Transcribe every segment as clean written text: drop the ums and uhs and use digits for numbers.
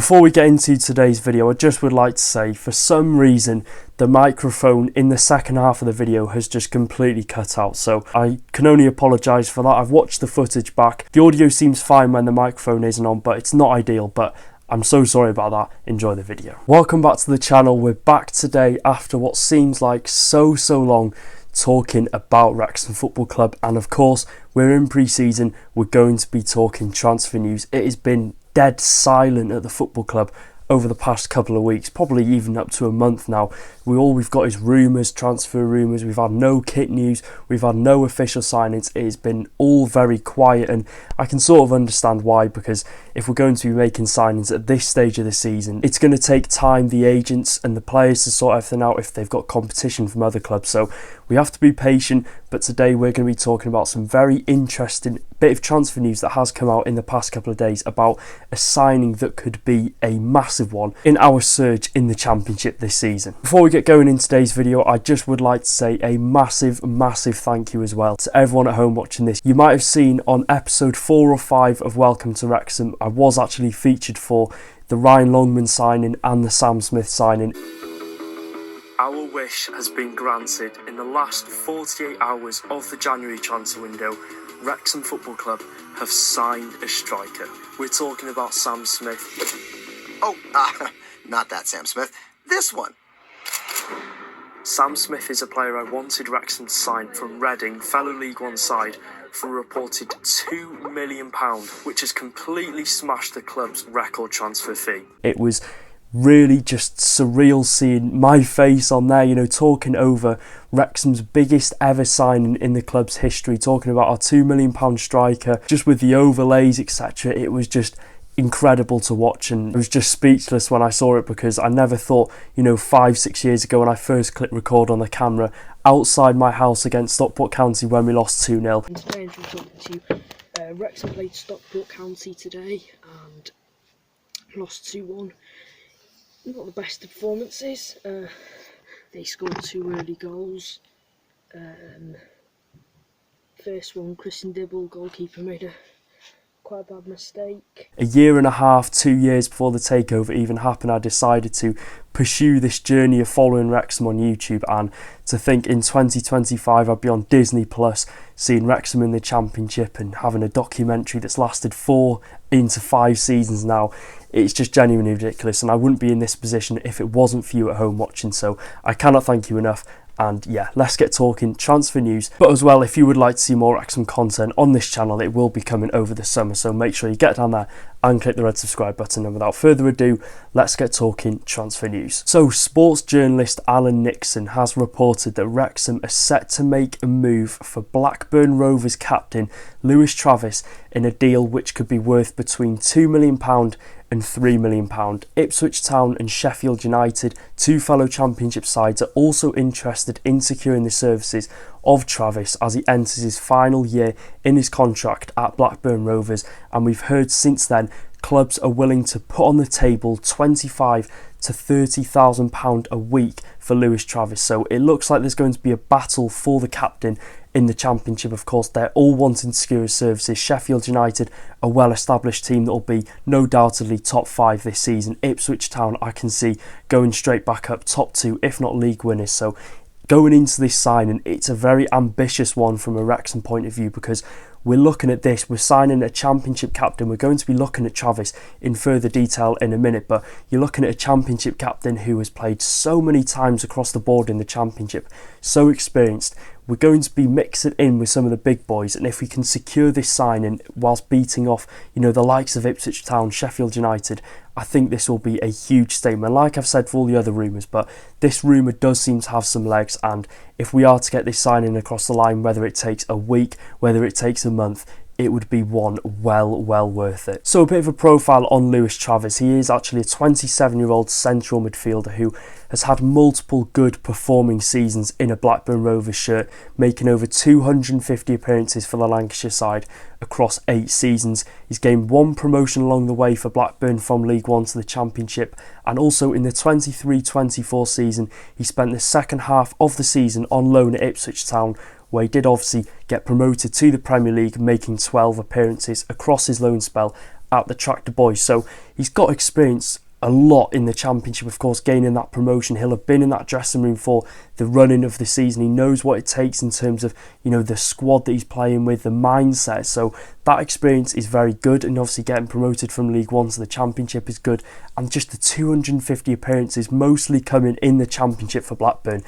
Before we get into today's video, I just would like to say, for some reason, the microphone in the second half of the video has just completely cut out, so I can only apologise for that. I've watched the footage back. The audio seems fine when the microphone isn't on, but it's not ideal, but I'm so sorry about that. Enjoy the video. Welcome back to the channel. We're back today after what seems like so long talking about Wrexham Football Club, and of course we're in pre-season. We're going to be talking transfer news. It has been dead silent at the football club over the past couple of weeks, probably even up to a month now. All we've got is rumours, transfer rumours. We've had no kit news, we've had no official signings. It has been all very quiet, and I can sort of understand why, because if we're going to be making signings at this stage of the season, it's going to take time, the agents and the players, to sort everything out if they've got competition from other clubs. So we have to be patient, but today we're going to be talking about some very interesting bit of transfer news that has come out in the past couple of days about a signing that could be a massive one in our surge in the Championship this season. Before we get going in today's video, I just would like to say a massive thank you as well to everyone at home watching this. You might have seen on episode 4 or 5 of Welcome to Wrexham, I was actually featured for the Ryan Longman signing and the Sam Smith signing. Our wish has been granted. In the last 48 hours of the January transfer window, Wrexham Football Club have signed a striker. We're talking about Sam Smith. Oh, not that Sam Smith. This one. Sam Smith is a player I wanted Wrexham to sign from Reading, fellow League One side, for a reported £2 million, which has completely smashed the club's record transfer fee. It was really just surreal seeing my face on there, you know, talking over Wrexham's biggest ever signing in the club's history, talking about our £2 million striker, just with the overlays, etc. It was just incredible to watch, and I was just speechless when I saw it, because I never thought, you know, 5-6 years ago when I first clicked record on the camera outside my house against Stockport County when we lost 2-0. And today I'm talking to you. Wrexham played Stockport County today and lost 2-1. Not the best of performances. They scored 2 early goals. First one, Christian Dibble, goalkeeper, made a quite a bad mistake. A year and a half, 2 years before the takeover even happened, I decided to pursue this journey of following Wrexham on YouTube, and to think in 2025 I'd be on Disney Plus seeing Wrexham in the Championship and having a documentary that's lasted 4 into 5 seasons now. It's just genuinely ridiculous, and I wouldn't be in this position if it wasn't for you at home watching, so I cannot thank you enough. And yeah, let's get talking transfer news. But as well, if you would like to see more Wrexham content on this channel, it will be coming over the summer, so make sure you get down there and click the red subscribe button. And without further ado, let's get talking transfer news. So sports journalist Alan Nixon has reported that Wrexham are set to make a move for Blackburn Rovers captain Lewis Travis in a deal which could be worth between £2 million and £3 million. Ipswich Town and Sheffield United, 2 fellow Championship sides, are also interested in securing the services of Travis as he enters his final year in his contract at Blackburn Rovers, and we've heard since then clubs are willing to put on the table £25,000 to £30,000 a week for Lewis Travis. So it looks like there's going to be a battle for the captain in the Championship. Of course, they're all wanting to secure his services. Sheffield United, a well-established team that will be no doubtedly top 5 this season. Ipswich Town, I can see going straight back up, top 2, if not league winners. So going into this signing, it's a very ambitious one from a Wrexham point of view, because we're looking at this, we're signing a Championship captain. We're going to be looking at Travis in further detail in a minute, but you're looking at a Championship captain who has played so many times across the board in the Championship, so experienced. We're going to be mixing in with some of the big boys, and if we can secure this signing whilst beating off, you know, the likes of Ipswich Town, Sheffield United, I think this will be a huge statement, like I've said for all the other rumours. But this rumour does seem to have some legs, and if we are to get this signing across the line, whether it takes a week, whether it takes a month, it would be one well worth it. So a bit of a profile on Lewis Travis. He is actually a 27-year-old central midfielder who has had multiple good performing seasons in a Blackburn Rovers shirt, making over 250 appearances for the Lancashire side across 8 seasons. He's gained 1 promotion along the way for Blackburn from League One to the Championship, and also in the 23-24 season he spent the second half of the season on loan at Ipswich Town, where he did obviously get promoted to the Premier League, making 12 appearances across his loan spell at the Tractor Boys. So he's got experience a lot in the Championship, of course, gaining that promotion. He'll have been in that dressing room for the running of the season. He knows what it takes in terms of, the squad that he's playing with, the mindset. So that experience is very good, and obviously getting promoted from League One to the Championship is good. And just the 250 appearances, mostly coming in the Championship for Blackburn,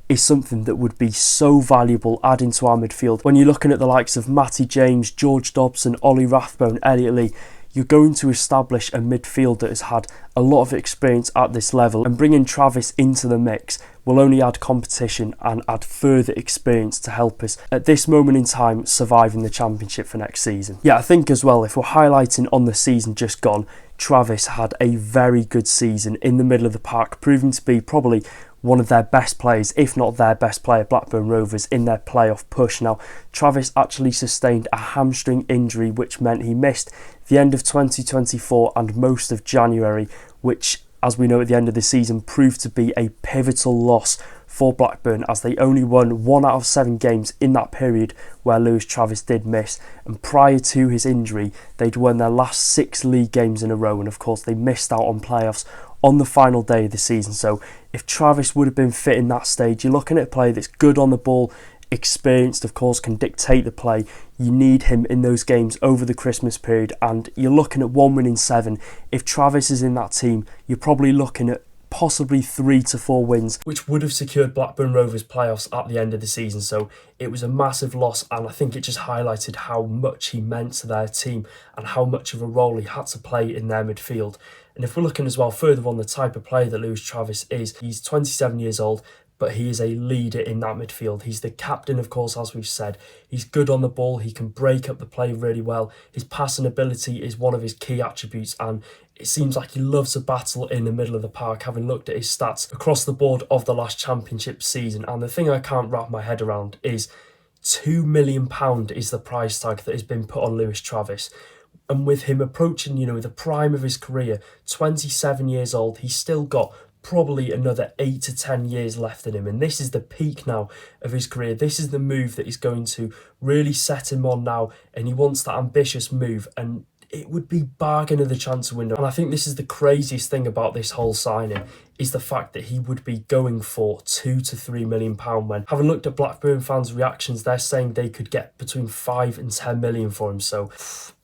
is something that would be so valuable adding to our midfield. When you're looking at the likes of Matty James, George Dobson, Ollie Rathbone, Elliot Lee, you're going to establish a midfield that has had a lot of experience at this level, and bringing Travis into the mix will only add competition and add further experience to help us at this moment in time survive in the Championship for next season. Yeah, I think as well, if we're highlighting on the season just gone, Travis had a very good season in the middle of the park, proving to be probably one of their best players, if not their best player, Blackburn Rovers, in their playoff push. Now, Travis actually sustained a hamstring injury, which meant he missed the end of 2024 and most of January, which, as we know at the end of the season, proved to be a pivotal loss for Blackburn, as they only won 1 out of 7 games in that period where Lewis Travis did miss. And prior to his injury, they'd won their last 6 league games in a row, and of course they missed out on playoffs on the final day of the season. So if Travis would have been fit in that stage, you're looking at a player that's good on the ball, experienced, of course, can dictate the play. You need him in those games over the Christmas period, and you're looking at 1 win in 7. If Travis is in that team, you're probably looking at possibly 3 to 4 wins, which would have secured Blackburn Rovers playoffs at the end of the season. So it was a massive loss, and I think it just highlighted how much he meant to their team and how much of a role he had to play in their midfield. And if we're looking as well further on the type of player that Lewis Travis is, he's 27 years old, but he is a leader in that midfield. He's the captain, of course, as we've said. He's good on the ball. He can break up the play really well. His passing ability is one of his key attributes, and it seems like he loves a battle in the middle of the park, having looked at his stats across the board of the last Championship season. And the thing I can't wrap my head around is £2 million is the price tag that has been put on Lewis Travis. And with him approaching, the prime of his career, 27 years old, he's still got probably another 8 to 10 years left in him. And this is the peak now of his career. This is the move that is going to really set him on now. And he wants that ambitious move. And it would be bargain of the transfer window. And I think this is the craziest thing about this whole signing, is the fact that he would be going for £2 to £3 million, when, having looked at Blackburn fans' reactions, they're saying they could get between 5 and 10 million for him. So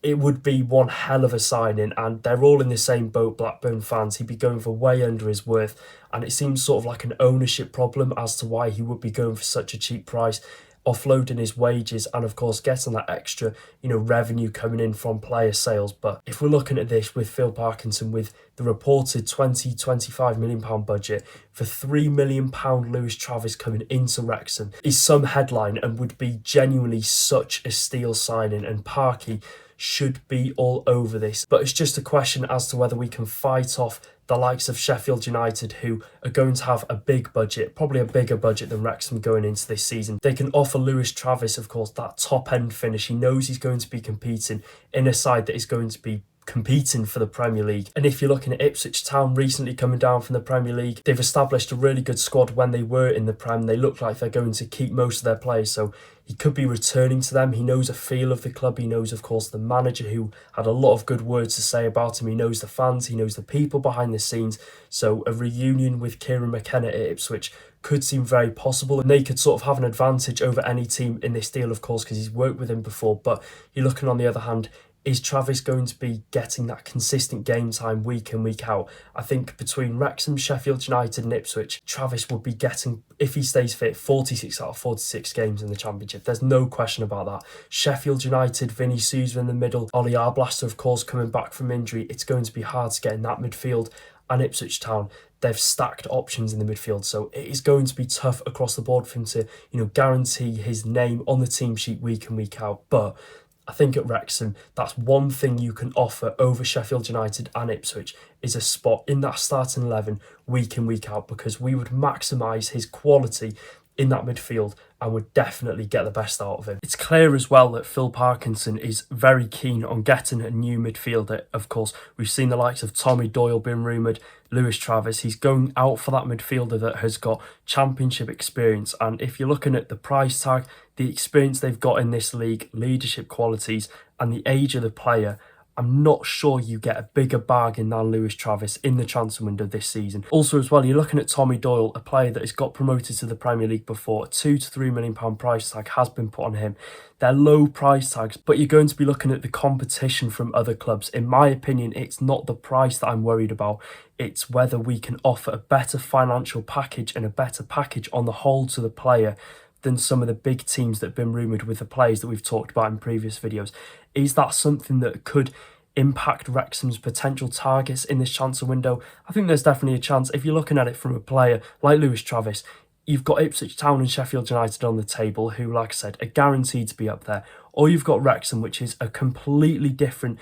it would be one hell of a signing, and they're all in the same boat, Blackburn fans. He'd be going for way under his worth, and it seems sort of like an ownership problem as to why he would be going for such a cheap price, offloading his wages and of course getting that extra revenue coming in from player sales. But if we're looking at this with Phil Parkinson, with the reported £20-25 million budget, for £3 million Lewis Travis coming into Wrexham is some headline and would be genuinely such a steal signing, and Parky should be all over this. But it's just a question as to whether we can fight off the likes of Sheffield United, who are going to have a big budget, probably a bigger budget than Wrexham going into this season. They can offer Lewis Travis, of course, that top-end finish. He knows he's going to be competing in a side that is going to be competing for the Premier League. And if you're looking at Ipswich Town recently coming down from the Premier League, they've established a really good squad when they were in the Prem. They look like they're going to keep most of their players, so he could be returning to them. He knows a feel of the club. He knows, of course, the manager, who had a lot of good words to say about him. He knows the fans. He knows the people behind the scenes. So a reunion with Kieran McKenna at Ipswich could seem very possible, and they could sort of have an advantage over any team in this deal, of course, because he's worked with him before. But you're looking, on the other hand, is Travis going to be getting that consistent game time week in, week out? I think between Wrexham, Sheffield United and Ipswich, Travis will be getting, if he stays fit, 46 out of 46 games in the Championship. There's no question about that. Sheffield United, Vinny Souza in the middle, Ollie Arblaster, of course, coming back from injury. It's going to be hard to get in that midfield. And Ipswich Town, they've stacked options in the midfield, so it is going to be tough across the board for him to, guarantee his name on the team sheet week in, week out. But I think at Wrexham, that's one thing you can offer over Sheffield United and Ipswich, is a spot in that starting 11 week in, week out, because we would maximise his quality in that midfield and would definitely get the best out of him. It's clear as well that Phil Parkinson is very keen on getting a new midfielder. Of course, we've seen the likes of Tommy Doyle being rumoured, Lewis Travis. He's going out for that midfielder that has got Championship experience. And if you're looking at the price tag, the experience they've got in this league, leadership qualities and the age of the player, I'm not sure you get a bigger bargain than Lewis Travis in the transfer window this season. Also as well, you're looking at Tommy Doyle, a player that has got promoted to the Premier League before. A £2 to £3 million price tag has been put on him. They're low price tags, but you're going to be looking at the competition from other clubs. In my opinion, it's not the price that I'm worried about. It's whether we can offer a better financial package and a better package on the whole to the player than some of the big teams that have been rumoured with the players that we've talked about in previous videos. Is that something that could impact Wrexham's potential targets in this transfer window? I think there's definitely a chance. If you're looking at it from a player like Lewis Travis, you've got Ipswich Town and Sheffield United on the table, who, like I said, are guaranteed to be up there. Or you've got Wrexham, which is a completely different,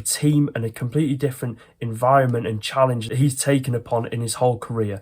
team and a completely different environment and challenge that he's taken upon in his whole career.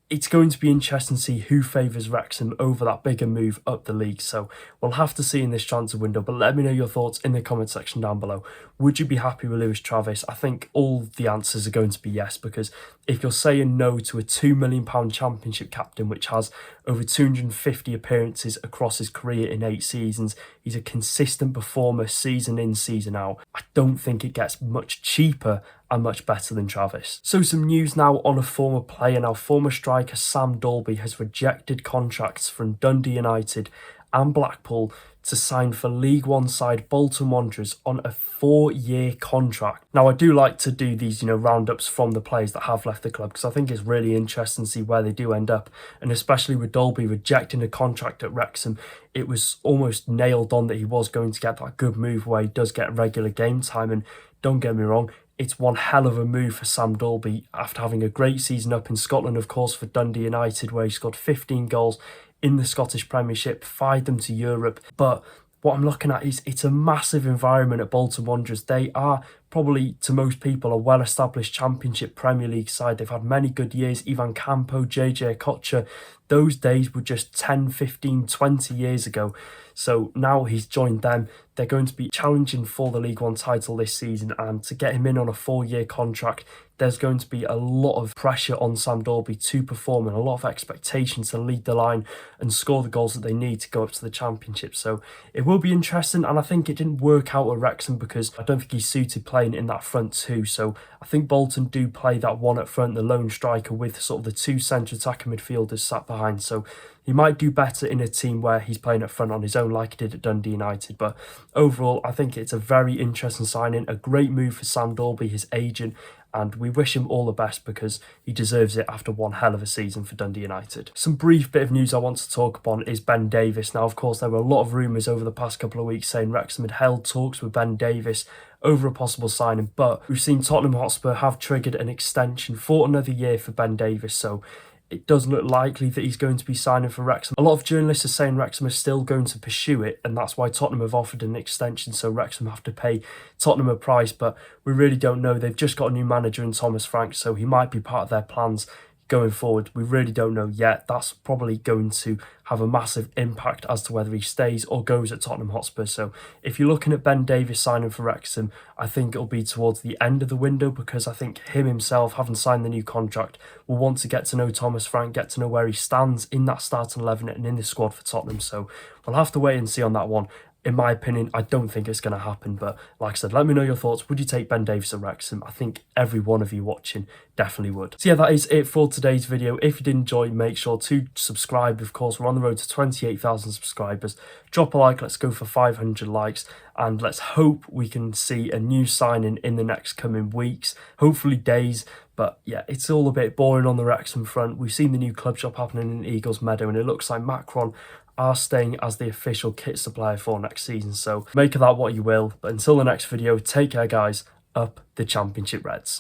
It's going to be interesting to see who favours Wrexham over that bigger move up the league. So we'll have to see in this transfer window. But let me know your thoughts in the comment section down below. Would you be happy with Lewis Travis? I think all the answers are going to be yes, because if you're saying no to a £2 million championship captain, which has over 250 appearances across his career in 8 seasons, he's a consistent performer season in, season out. I don't think it gets much cheaper and much better than Travis. So some news now on a former player. Now, former striker Sam Dalby has rejected contracts from Dundee United and Blackpool to sign for League One side Bolton Wanderers on a 4-year contract. Now, I do like to do these, roundups from the players that have left the club, because I think it's really interesting to see where they do end up. And especially with Dalby rejecting a contract at Wrexham, it was almost nailed on that he was going to get that good move where he does get regular game time. And don't get me wrong, it's one hell of a move for Sam Dalby after having a great season up in Scotland, of course, for Dundee United, where he scored 15 goals in the Scottish Premiership, fired them to Europe. But what I'm looking at is it's a massive environment at Bolton Wanderers. They are probably, to most people, a well-established Championship Premier League side. They've had many good years. Ivan Campo, JJ Okocha, those days were just 10, 15, 20 years ago. So now he's joined them. They're going to be challenging for the League One title this season, and to get him in on a 4-year contract, there's going to be a lot of pressure on Sam Dalby to perform and a lot of expectation to lead the line and score the goals that they need to go up to the Championship. So it will be interesting, and I think it didn't work out at Wrexham because I don't think he's suited playing in that front two. So I think Bolton do play that one up front, the lone striker, with sort of the 2 centre attacking midfielders sat behind. So he might do better in a team where he's playing up front on his own like he did at Dundee United. But overall, I think it's a very interesting signing, a great move for Sam Dalby, his agent, and we wish him all the best because he deserves it after one hell of a season for Dundee United. Some brief bit of news I want to talk upon is Ben Davies. Now, of course, there were a lot of rumours over the past couple of weeks saying Wrexham had held talks with Ben Davies over a possible signing, but we've seen Tottenham Hotspur have triggered an extension for another year for Ben Davies, so it does look likely that he's going to be signing for Wrexham. A lot of journalists are saying Wrexham are still going to pursue it, and that's why Tottenham have offered an extension, so Wrexham have to pay Tottenham a price, but we really don't know. They've just got a new manager in Thomas Frank, so he might be part of their plans going forward. We really don't know yet. That's probably going to have a massive impact as to whether he stays or goes at Tottenham Hotspur. So if you're looking at Ben Davies signing for Wrexham, I think it'll be towards the end of the window, because I think him himself, having signed the new contract, will want to get to know Thomas Frank, get to know where he stands in that starting 11 and in the squad for Tottenham. So we'll have to wait and see on that one. In my opinion, I don't think it's going to happen, but like I said, let me know your thoughts. Would you take Ben Davies at Wrexham? I think every one of you watching definitely would. So yeah, that is it for today's video. If you did enjoy, make sure to subscribe. Of course, we're on the road to 28,000 subscribers. Drop a like, let's go for 500 likes, and let's hope we can see a new signing in the next coming weeks, hopefully days. But yeah, it's all a bit boring on the Wrexham front. We've seen the new club shop happening in Eagles Meadow, and it looks like Macron are staying as the official kit supplier for next season. So make of that what you will. But until the next video, take care, guys. Up the Championship Reds.